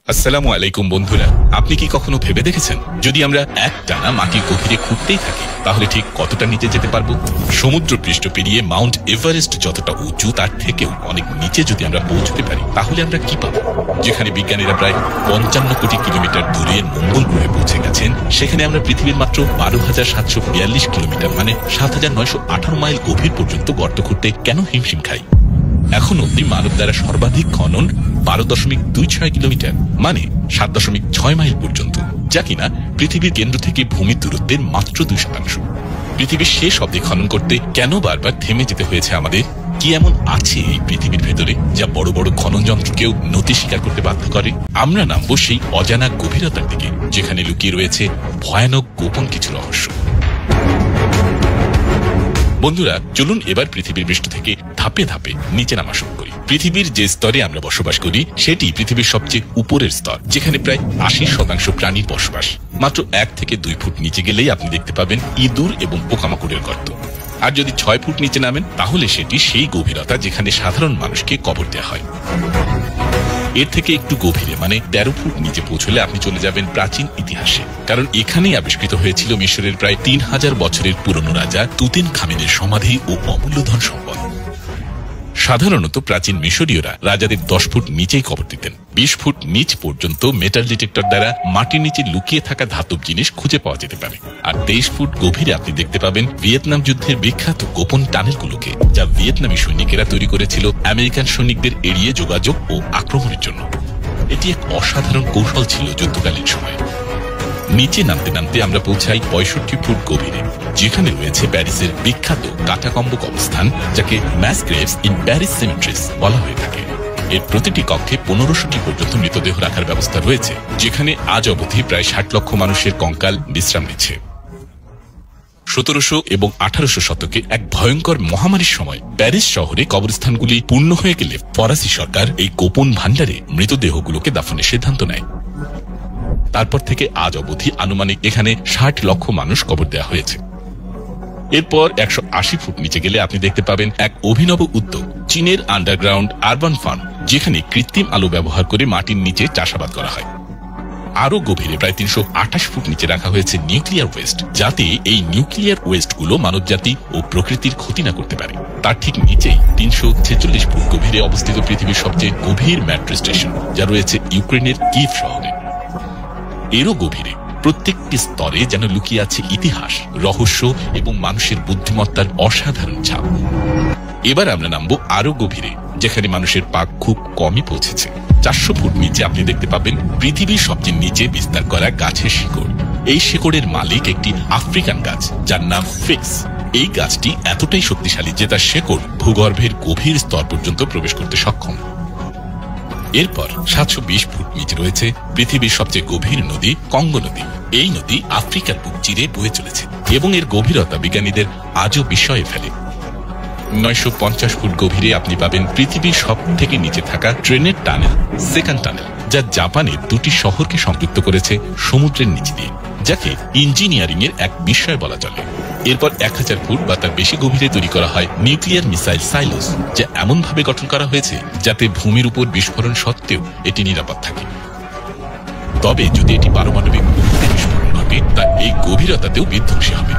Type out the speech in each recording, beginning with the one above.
আসসালামু আলাইকুম বন্ধুরা, আপনি কি কখনো ভেবে দেখেছেন যদি আমরা একটানা মাটির গভীরে খুঁড়তেই থাকি তাহলে ঠিক কতটা নিচে যেতে পারবো? সমুদ্র পৃষ্ঠ পেরিয়ে মাউন্ট এভারেস্ট যতটা উঁচু তার থেকেও অনেক নিচে যদি আমরা পৌঁছতে পারি তাহলে আমরা কি পাবো? যেখানে বিজ্ঞানীরা প্রায় 55 কোটি কিলোমিটার দূরে মঙ্গল গ্রহে পৌঁছে গেছেন, সেখানে আমরা পৃথিবীর মাত্র 12,742 কিলোমিটার মানে 7,918 মাইল গভীর পর্যন্ত গর্ত খুঁড়তে কেন হিমশিম খাই? এখন অব্দি মানব দ্বারা সর্বাধিক খনন 12.26 কিলোমিটার মানে 7.6 মাইল পর্যন্ত, যা কিনা পৃথিবীর কেন্দ্র থেকে ভূমির দূরত্বের মাত্র 2%। পৃথিবীর শেষ অব্দি খনন করতে কেন বারবার থেমে যেতে হয়েছে আমাদের? কি এমন আছে এই পৃথিবীর ভেতরে যা বড় বড় খনন যন্ত্রকেও নতি স্বীকার করতে বাধ্য করে? আমরা নামবো সেই অজানা গভীরতার দিকে যেখানে লুকিয়ে রয়েছে ভয়ানক গোপন কিছু রহস্য। বন্ধুরা, চলুন এবার পৃথিবীর পৃষ্ঠ থেকে ধাপে ধাপে নিচে নামা শুরু করি। পৃথিবীর যে স্তরে আমরা বসবাস করি সেটি পৃথিবীর সবচেয়ে উপরের স্তর, যেখানে প্রায় 80% প্রাণীর বসবাস। মাত্র 1 থেকে 2 ফুট নিচে গেলেই আপনি দেখতে পাবেন ইঁদুর এবং পোকামাকড়ের গর্ত। আর যদি 6 ফুট নিচে নামেন তাহলে সেটি সেই গভীরতা যেখানে সাধারণ মানুষকে কবর দেওয়া হয়। এর থেকে একটু গভীরে মানে 13 ফুট নিচে পৌঁছলে আপনি চলে যাবেন প্রাচীন ইতিহাসে, কারণ এখানেই আবিষ্কৃত হয়েছিল মিশরের প্রায় 3000 বছরের পুরনো রাজা তুতেনখামেনের সমাধি ও অমূল্য ধন সম্পদ। সাধারণত প্রাচীন মিশরীয়রা রাজাদের 10 ফুট নিচেই কবর দিতেন। 20 ফুট নিচ পর্যন্ত মেটাল ডিটেক্টর দ্বারা মাটির নিচে লুকিয়ে থাকা ধাতব জিনিস খুঁজে পাওয়া যেতে পারে। আর 23 ফুট গভীরে আপনি দেখতে পাবেন ভিয়েতনাম যুদ্ধের বিখ্যাত গোপন টানেলগুলোকে, যা ভিয়েতনামী সৈনিকেরা তৈরি করেছিল আমেরিকান সৈনিকদের এড়িয়ে যোগাযোগ ও আক্রমণের জন্য। এটি এক অসাধারণ কৌশল ছিল যুদ্ধকালীন সময়ে। নিচে নামতে নামতে আমরা পৌঁছাই 65 ফুট গভীরে, যেখানে রয়েছে প্যারিসের বিখ্যাত কাটাকম্ব কবরস্থান, যাকে ম্যাস গ্রেভস ইন প্যারিস সিমেট্রিজ বলা হয়ে থাকে। এর প্রতিটি কক্ষে 1500টি পর্যন্ত মৃতদেহ রাখার ব্যবস্থা রয়েছে, যেখানে আজ অবধি প্রায় 60 লক্ষ মানুষের কঙ্কাল বিশ্রাম নিচ্ছে। 1700 এবং 1800 শতকে এক ভয়ঙ্কর মহামারীর সময় প্যারিস শহরে কবরস্থানগুলি পূর্ণ হয়ে গেলে ফরাসি সরকার এই গোপন ভাণ্ডারে মৃতদেহগুলোকে দাফনের সিদ্ধান্ত নেয়। তারপর থেকে আজ অবধি আনুমানিক এখানে 60 লক্ষ মানুষ কবর দেওয়া হয়েছে। এরপর 180 ফুট নিচে গেলে আপনি দেখতে পাবেন এক অভিনব উদ্যোগ, চীনের আন্ডারগ্রাউন্ড আরবান ফার্ম, যেখানে কৃত্রিম আলো ব্যবহার করে মাটির নিচে চাষাবাদ করা হয়। আরো গভীরে প্রায় 328 ফুট নিচে রাখা হয়েছে নিউক্লিয়ার ওয়েস্ট, যাতে এই নিউক্লিয়ার ওয়েস্টগুলো মানবজাতি ও প্রকৃতির ক্ষতি না করতে পারে। তার ঠিক নিচেই 346 ফুট গভীরে অবস্থিত পৃথিবীর সবচেয়ে গভীর মেট্রো স্টেশন, যা রয়েছে ইউক্রেনের কিভ শহরে। এরও গভীরে প্রত্যেকটি স্তরে যেন লুকিয়ে আছে ইতিহাস, রহস্য এবং মানুষের বুদ্ধিমত্তার অসাধারণ ছাপ। এবার আমরা নামবো আরো গভীরে, যেখানে মানুষের পা খুব কমই পৌঁছেছে। 400 ফুট নিচে আপনি দেখতে পাবেন পৃথিবীর সবচেয়ে নিচে বিস্তার করা গাছের শিকড়। এই শিকড়ের মালিক একটি আফ্রিকান গাছ, যার নাম ফিক্স। এই গাছটি এতটাই শক্তিশালী যে তার শিকড় ভূগর্ভের গভীর স্তর পর্যন্ত প্রবেশ করতে সক্ষম। এরপর 720 ফুট নিচে রয়েছে পৃথিবীর সবচেয়ে গভীর নদী কঙ্গো নদী। এই নদী আফ্রিকার বুক চিরে বয়ে চলেছে এবং এর গভীরতা বিজ্ঞানীদের আজও বিস্ময়ে ফেলে। 950 ফুট গভীরে আপনি পাবেন পৃথিবীর সব থেকে নিচে থাকা ট্রেনের টানেল, সেকেন্ড টানেল, যা জাপানের 2টি শহরকে সংযুক্ত করেছে সমুদ্রের নিচ দিয়ে, যাকে ইঞ্জিনিয়ারিং এর এক বিস্ময় বলা চলে। এরপর 1000 ফুট বা তার বেশি গভীরে তৈরি করা হয় নিউক্লিয়ার মিসাইল সাইলোস, যা এমনভাবে গঠন করা হয়েছে যাতে ভূমির উপর বিস্ফোরণ সত্ত্বেও এটি নিরাপদ থাকে। তবে যদি এটি পারমাণবিক বিস্ফোরণ ঘটে তা এই গভীরতাতেও বিধ্বংসী হবে।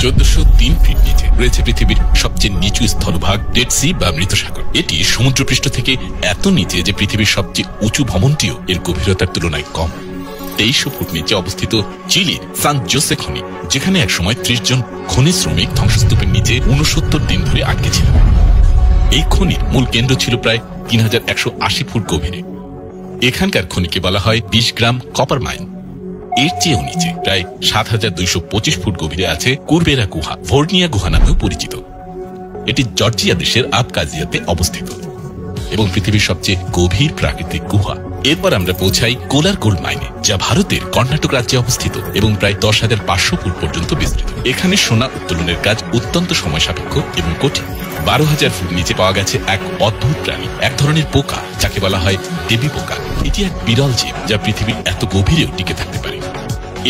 1403 ফিট নিচে রয়েছে পৃথিবীর সবচেয়ে নিচু স্থলভাগ, ডেড সি বা মৃত সাগর। এটি সমুদ্রপৃষ্ঠ থেকে এত নিচে যে পৃথিবীর সবচেয়ে উঁচু ভবনটিও এর গভীরতার তুলনায় কম। 2300 ফুট নিচে অবস্থিত চিলির সান জোসে খনি, যেখানে একসময় 30 জন খনি শ্রমিক ধ্বংসস্তূপের নিচে 69 দিন ধরে আটকে ছিল। এই খনির মূল কেন্দ্র ছিল প্রায় 3180 ফুট গভীরে। এখানকার খনিকে বলা হয় 20 গ্রাম কপার মাইন। এর চেয়েও নিচে প্রায় 7225 ফুট গভীরে আছে কুরবেরা গুহা, ভোর্নিয়া গুহা নামেও পরিচিত। এটি জর্জিয়া দেশের আবকাজিয়াতে অবস্থিত এবং পৃথিবীর সবচেয়ে গভীর প্রাকৃতিক গুহা। এরপর আমরা পৌঁছাই কোলার গোল্ড মাইনে, যা ভারতের কর্ণাটক রাজ্যে অবস্থিত এবং প্রায় 10,500 ফুট পর্যন্ত বিস্তৃত। এখানে সোনা উত্তোলনের কাজ অত্যন্ত সময় সাপেক্ষ এবং কঠিন। 12,000 ফুট নিচে পাওয়া গেছে এক অদ্ভুত প্রাণী, এক ধরনের পোকা, যাকে বলা হয় দেবী পোকা। এটি এক বিরল জীব যা পৃথিবীর এত গভীরেও টিকে থাকতে পারে।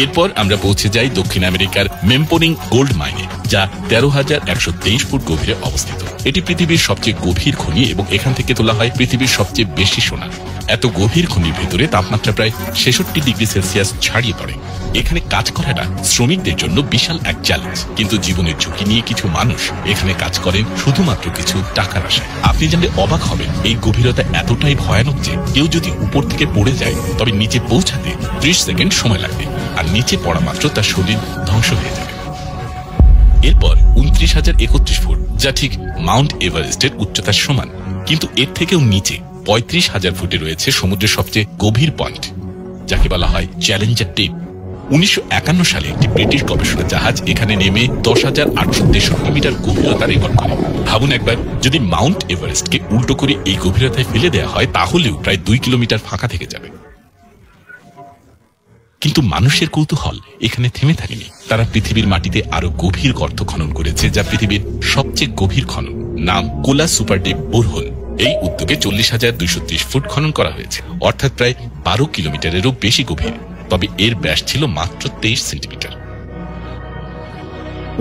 এরপর আমরা পৌঁছে যাই দক্ষিণ আমেরিকার মেম্পোরিং গোল্ড মাইনে, যা 13,123 ফুট গভীরে অবস্থিত। এটি পৃথিবীর সবচেয়ে গভীর খনি এবং এখান থেকে তোলা হয় পৃথিবীর সবচেয়ে বেশি সোনা। এত গভীর খনির ভেতরে তাপমাত্রা প্রায় 66 ডিগ্রি সেলসিয়াস ছাড়িয়ে পড়ে। এখানে কাজ করাটা শ্রমিকদের জন্য বিশাল এক চ্যালেঞ্জ, কিন্তু জীবনের ঝুঁকি নিয়ে কিছু মানুষ এখানে কাজ করেন শুধুমাত্র কিছু টাকার আশায়। আপনি জানলে অবাক হবেন, এই গভীরতা এতটাই ভয়ানক যে কেউ যদি উপর থেকে পড়ে যায় তবে নিচে পৌঁছাতে 30 সেকেন্ড সময় লাগবে, আর নিচে পড়া মাত্র তার শরীর ধ্বংস হয়ে যাবে। এরপর 29,031 ফুট, যা ঠিক মাউন্ট এভারেস্টের উচ্চতার সমান, কিন্তু এর থেকেও নিচে 35,000 ফুটে রয়েছে সমুদ্রের সবচেয়ে গভীর পয়েন্ট, যাকে বলা হয় চ্যালেঞ্জার ডিপ। 1951 সালে একটি ব্রিটিশ গবেষণা জাহাজ এখানে নেমে 10,863 মিটার গভীরতা রেকর্ড করে। ভাবুন একবার, যদি মাউন্ট এভারেস্টকে উল্টো করে এই গভীরতায় ফেলে দেওয়া হয় তাহলেও প্রায় 2 কিলোমিটার ফাঁকা থেকে যাবে। কিন্তু মানুষের কৌতূহল এখানে থেমে থাকেনি। তারা পৃথিবীর মাটিতে আরো গভীর গর্ত খনন করেছে, যা পৃথিবীর সবচেয়ে গভীর খনন, নাম কোলা সুপার ডিপ বোরহোল। এই উদ্যোগে 40,230 ফুট খনন করা হয়েছে, অর্থাৎ প্রায় 12 কিলোমিটারেরও বেশি গভীর। তবে এর ব্যাস ছিল মাত্র 23 সেন্টিমিটার।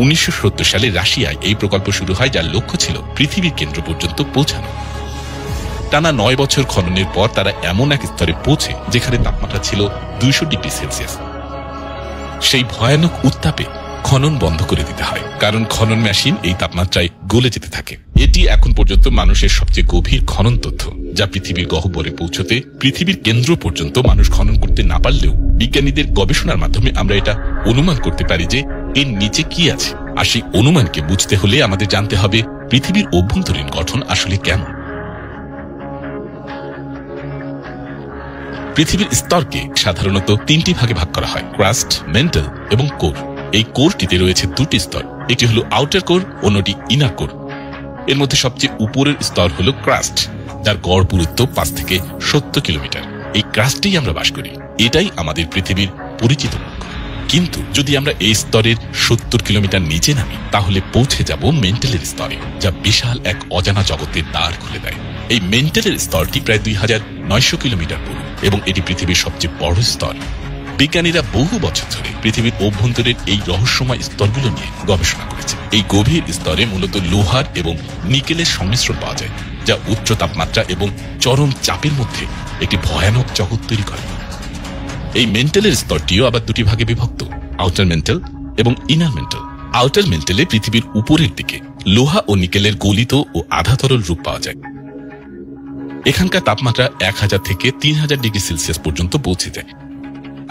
1970 সালে রাশিয়ায় এই প্রকল্প শুরু হয়, যার লক্ষ্য ছিল পৃথিবীর কেন্দ্র পর্যন্ত পৌঁছানো। টানা 9 বছর খননের পর তারা এমন এক স্তরে পৌঁছে যেখানে তাপমাত্রা ছিল 200 ডিগ্রি সেলসিয়াস। সেই ভয়ানক উত্তাপে খনন বন্ধ করে দিতে হয়, কারণ খনন মেশিন এই তাপমাত্রায় গলে যেতে থাকে। এটি এখন পর্যন্ত মানুষের সবচেয়ে গভীর খনন তথ্য, যা পৃথিবীর গহ্বরে পৌঁছতে পৃথিবীর কেন্দ্র পর্যন্ত মানুষ খনন করতে না পারলেও বিজ্ঞানীদের গবেষণার মাধ্যমে আমরা এটা অনুমান করতে পারি যে এর নিচে কি আছে। আর সেই অনুমানকে বুঝতে হলে আমাদের জানতে হবে পৃথিবীর অভ্যন্তরীণ গঠন আসলে কেমন। পৃথিবীর স্তরকে সাধারণত 3টি ভাগে ভাগ করা হয়, ক্রাস্ট, মেন্টেল এবং কোর। এই কোরটিতে রয়েছে 2টি স্তর, একটি হলো আউটার কোর, অন্যটি ইনার কোর। এর মধ্যে সবচেয়ে উপরের স্তর হলো ক্রাস্ট, যার গড় পুরুত্ব 5 থেকে 70 কিলোমিটার। এই ক্রাস্টেই আমরা বাস করি, এটাই আমাদের পৃথিবীর পরিচিত মুখ। কিন্তু যদি আমরা এই স্তরের 70 কিলোমিটার নিচে নামি তাহলে পৌঁছে যাব মেন্টেলের স্তরে, যা বিশাল এক অজানা জগতের দ্বার খুলে দেয়। এই মেন্টেলের স্তরটি প্রায় 2,900 কিলোমিটার পুরু এবং এটি পৃথিবীর সবচেয়ে বড় স্তর। বিজ্ঞানীরা বহু বছর ধরে পৃথিবীর অভ্যন্তরের এই রহস্যময় স্তরগুলো নিয়ে গবেষণা করেছে। এই গভীর স্তরে মূলত লোহার এবং নিকেলের সংমিশ্রণ পাওয়া যায়, যা উচ্চ তাপমাত্রা এবং চরম চাপের মধ্যে একটি ভয়ানক জগৎ তৈরি করে। এই মেন্টেলের স্তরটিও আবার 2টি ভাগে বিভক্ত, আউটার মেন্টেল এবং ইনার মেন্টেল। আউটার মেন্টেলে পৃথিবীর উপরের দিকে লোহা ও নিকেলের গলিত ও আধা তরল রূপ পাওয়া যায়। এখানকার তাপমাত্রা 1000 থেকে 3000 ডিগ্রি সেলসিয়াস পর্যন্ত পৌঁছে যায়।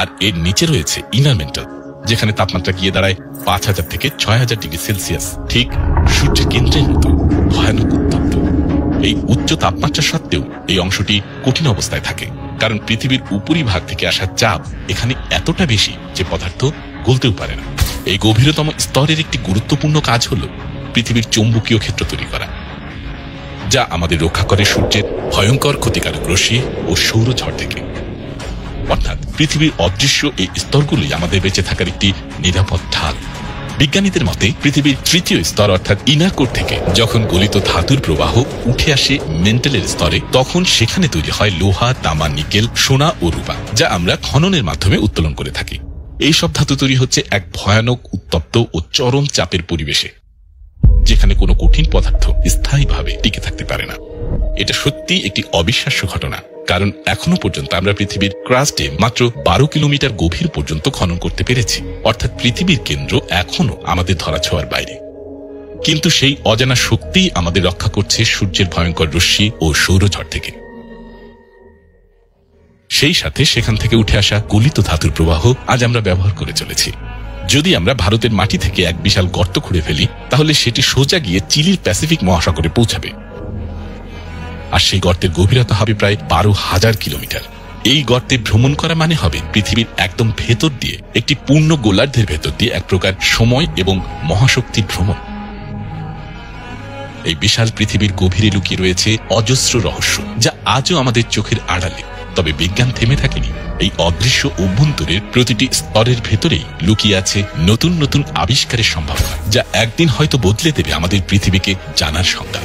আর এর নিচে রয়েছে ইনার মেন্টেল, যেখানে তাপমাত্রা গিয়ে দাঁড়ায় 5000 থেকে 6000 ডিগ্রি সেলসিয়াস, ঠিক সূর্যের কেন্দ্রের মতো ভয়ানক উত্তপ্ত। এই উচ্চ তাপমাত্রা সত্ত্বেও এই অংশটি কঠিন অবস্থায় থাকে, কারণ পৃথিবীর উপরিভাগ থেকে আসা চাপ এখানে এতটা বেশি যে পদার্থ গলতেও পারে না। এই গভীরতম স্তরের একটি গুরুত্বপূর্ণ কাজ হল পৃথিবীর চৌম্বকীয় ক্ষেত্র তৈরি করা, যা আমাদের রক্ষা করে সূর্যের ভয়ঙ্কর ক্ষতিকারক রশ্মি ও সৌরঝড় থেকে। অর্থাৎ পৃথিবীর অদৃশ্য এই স্তরগুলি আমাদের বেঁচে থাকার একটি নিরাপদ ঢাল। বিজ্ঞানীদের মতে পৃথিবীর 3য় স্তর অর্থাৎ ইনার কোর থেকে যখন গলিত ধাতুর প্রবাহ উঠে আসে মেন্টেলের স্তরে, তখন সেখানে তৈরি হয় লোহা, তামা, নিকেল, সোনা ও রূপা, যা আমরা খননের মাধ্যমে উত্তোলন করে থাকি। এই সব ধাতু তৈরি হচ্ছে এক ভয়ানক উত্তপ্ত ও চরম চাপের পরিবেশে, যেখানে কোনো কঠিন পদার্থ স্থায়ীভাবে টিকে থাকতে পারে না। এটা সত্যি একটি অবিশ্বাস্য ঘটনা, কারণ এখনো পর্যন্ত আমরা পৃথিবীর ক্রাস্টে মাত্র 12 কিলোমিটার গভীর পর্যন্ত খনন করতে পেরেছি। অর্থাৎ পৃথিবীর কেন্দ্র এখনো আমাদের ধরাছোঁয়ার বাইরে। কিন্তু সেই অজানা শক্তি আমাদের রক্ষা করছে সূর্যের ভয়ঙ্কর রশ্মি ও সৌরঝড় থেকে। সেই সাথে সেখান থেকে উঠে আসা গলিত ধাতুর প্রবাহ আজ আমরা ব্যবহার করে চলেছি। যদি আমরা ভারতের মাটি থেকে এক বিশাল গর্ত খুঁড়ে ফেলি তাহলে সেটি সোজা গিয়ে চিলির প্যাসিফিক মহাসাগরে পৌঁছাবে, আর সেই গর্তের গভীরতা হবে প্রায় 12,000 কিলোমিটার। এই গর্তে ভ্রমণ করা মানে হবে পৃথিবীর একদম ভেতর দিয়ে, একটি পূর্ণ গোলার্ধের ভেতর দিয়ে এক প্রকার সময় এবং মহাশক্তির ভ্রমণ। এই বিশাল পৃথিবীর গভীরে লুকিয়ে রয়েছে অজস্র রহস্য, যা আজও আমাদের চোখের আড়ালে। তবে বিজ্ঞান থেমে থাকেনি। এই অদৃশ্য অভ্যন্তরের প্রতিটি স্তরের ভেতরেই লুকিয়ে আছে নতুন নতুন আবিষ্কারের সম্ভাবনা, যা একদিন হয়তো বদলে দেবে আমাদের পৃথিবীকে জানার সংজ্ঞা।